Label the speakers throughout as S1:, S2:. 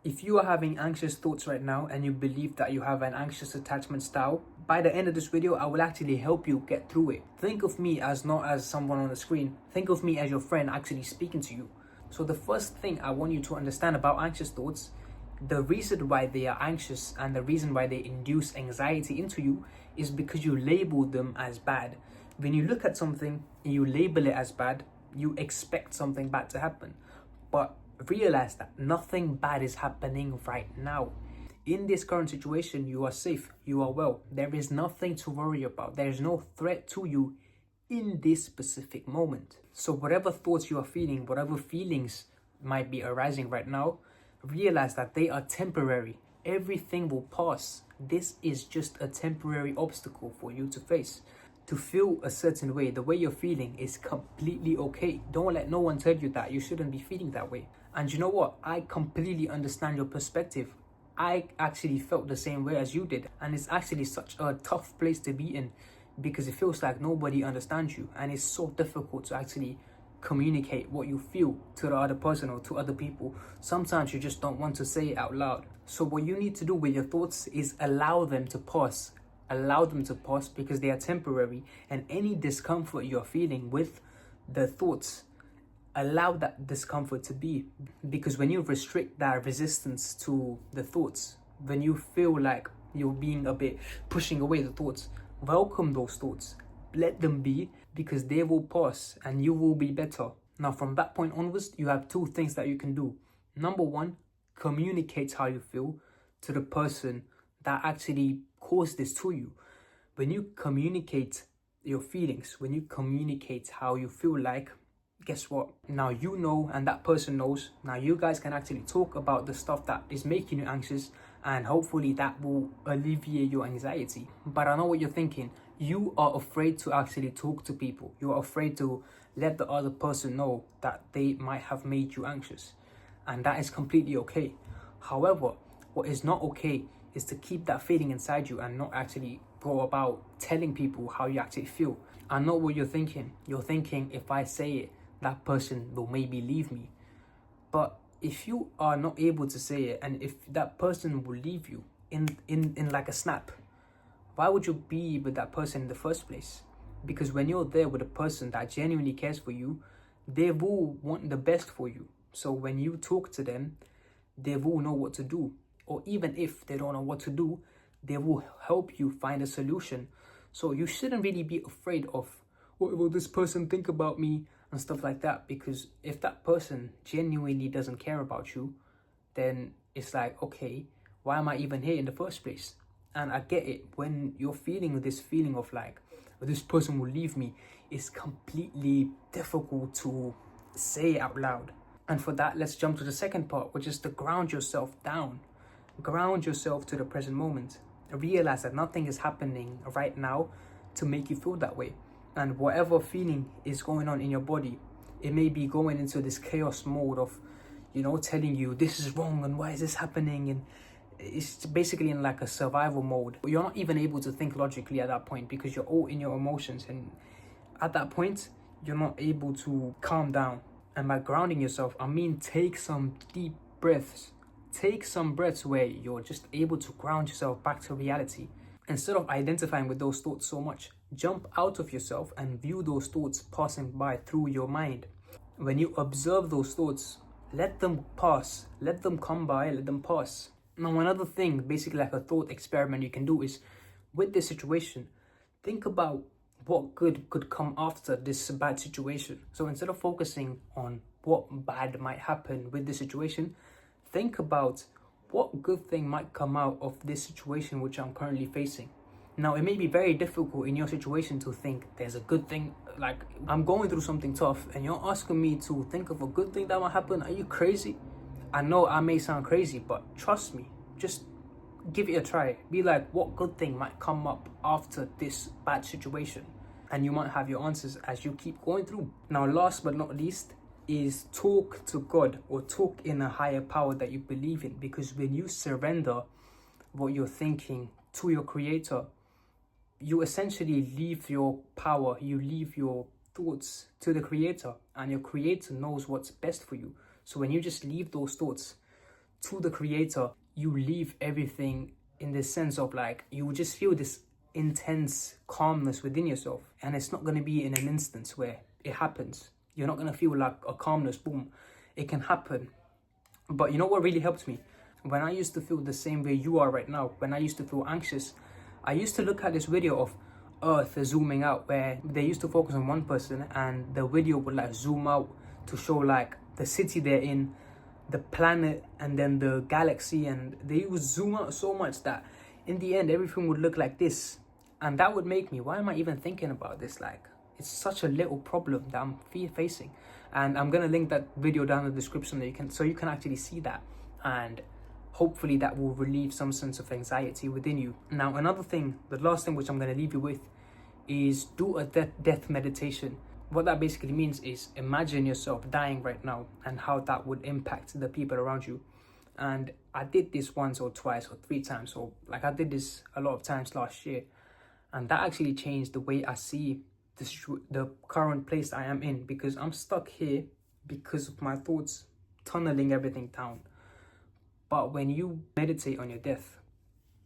S1: If you are having anxious thoughts right now and you believe that you have an anxious attachment style, by the end of this video, I will actually help you get through it. Think of me as not as someone on the screen. Think of me as your friend actually speaking to you. So the first thing I want you to understand about anxious thoughts, the reason why they are anxious and the reason why they induce anxiety into you is because you label them as bad. When you look at something and you label it as bad, you expect something bad to happen. But realize that nothing bad is happening right now. In this current situation, you are safe, you are well. There is nothing to worry about. There is no threat to you in this specific moment. So whatever thoughts you are feeling, whatever feelings might be arising right now, realize that they are temporary. Everything will pass. This is just a temporary obstacle for you to face. To feel a certain way, the way you're feeling is completely okay. Don't let no one tell you that you shouldn't be feeling that way. And you know what? I completely understand your perspective. I actually felt the same way as you did. And it's actually such a tough place to be in because it feels like nobody understands you. And it's so difficult to actually communicate what you feel to the other person or to other people. Sometimes you just don't want to say it out loud. So what you need to do with your thoughts is allow them to pass. Allow them to pass because they are temporary, and any discomfort you're feeling with the thoughts, allow that discomfort to be, because when you restrict that resistance to the thoughts, when you feel like you're being a bit pushing away the thoughts, welcome those thoughts, let them be, because they will pass and you will be better. Now from that point onwards, you have two things that you can do. Number one, communicate how you feel to the person that actually caused this to you. When you communicate your feelings, when you communicate how you feel like, guess what? Now you know and that person knows. Now you guys can actually talk about the stuff that is making you anxious, and hopefully that will alleviate your anxiety. But I know what you're thinking. You are afraid to actually talk to people. You are afraid to let the other person know that they might have made you anxious. And that is completely okay. However, what is not okay is to keep that feeling inside you and not actually go about telling people how you actually feel. I know what you're thinking. You're thinking, if I say it, that person will maybe leave me. But if you are not able to say it, and if that person will leave you in like a snap, why would you be with that person in the first place? Because when you're there with a person that genuinely cares for you, they will want the best for you. So when you talk to them, they will know what to do. Or even if they don't know what to do, they will help you find a solution. So you shouldn't really be afraid of, what will this person think about me and stuff like that. Because if that person genuinely doesn't care about you, then it's like, okay, why am I even here in the first place? And I get it. When you're feeling this feeling of like, this person will leave me, it's completely difficult to say it out loud. And for that, let's jump to the second part, which is to ground yourself down. Ground yourself to the present moment. Realize that nothing is happening right now to make you feel that way. And whatever feeling is going on in your body, it may be going into this chaos mode of, telling you this is wrong and why is this happening? And it's basically in like a survival mode. You're not even able to think logically at that point because you're all in your emotions. And at that point, you're not able to calm down. And by grounding yourself, I mean take some deep breaths. Take some breaths where you're just able to ground yourself back to reality. Instead of identifying with those thoughts so much, jump out of yourself and view those thoughts passing by through your mind. When you observe those thoughts, let them pass. Let them come by, let them pass. Now, another thing, basically like a thought experiment you can do is, with this situation, think about what good could come after this bad situation. So instead of focusing on what bad might happen with the situation, think about what good thing might come out of this situation which I'm currently facing. Now, it may be very difficult in your situation to think there's a good thing. Like, I'm going through something tough and you're asking me to think of a good thing that might happen. Are you crazy? I know I may sound crazy, but trust me, just give it a try. Be like, what good thing might come up after this bad situation? And you might have your answers as you keep going through. Now, last but not least, is talk to God or talk in a higher power that you believe in. Because when you surrender what you're thinking to your creator, you essentially leave your power, you leave your thoughts to the creator, and your creator knows what's best for you. So when you just leave those thoughts to the creator, you leave everything in the sense of like, you will just feel this intense calmness within yourself. And it's not going to be in an instance where it happens. You're not going to feel like a calmness, boom. It can happen. But you know what really helped me? When I used to feel the same way you are right now, when I used to feel anxious, I used to look at this video of Earth zooming out, where they used to focus on one person and the video would like zoom out to show like the city they're in, the planet, and then the galaxy, and they would zoom out so much that in the end everything would look like this. And that would make me, why am I even thinking about this? Like, it's such a little problem that I'm facing. And I'm gonna link that video down in the description so you can actually see that, and hopefully that will relieve some sense of anxiety within you. Now, another thing, the last thing which I'm gonna leave you with, is do a death meditation. What that basically means is imagine yourself dying right now and how that would impact the people around you. And I did this once or twice or 3 times, or like I did this a lot of times last year, and that actually changed the way I see the current place I am in, because I'm stuck here because of my thoughts tunneling everything down. But when you meditate on your death,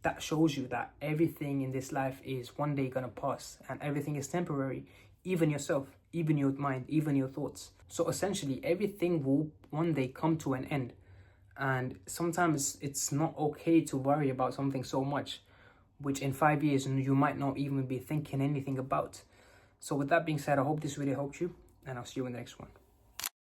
S1: that shows you that everything in this life is one day gonna pass, and everything is temporary, even yourself, even your mind, even your thoughts. So essentially everything will one day come to an end. And sometimes it's not okay to worry about something so much, which in 5 years you might not even be thinking anything about. So with that being said, I hope this video helped you, and I'll see you in the next one.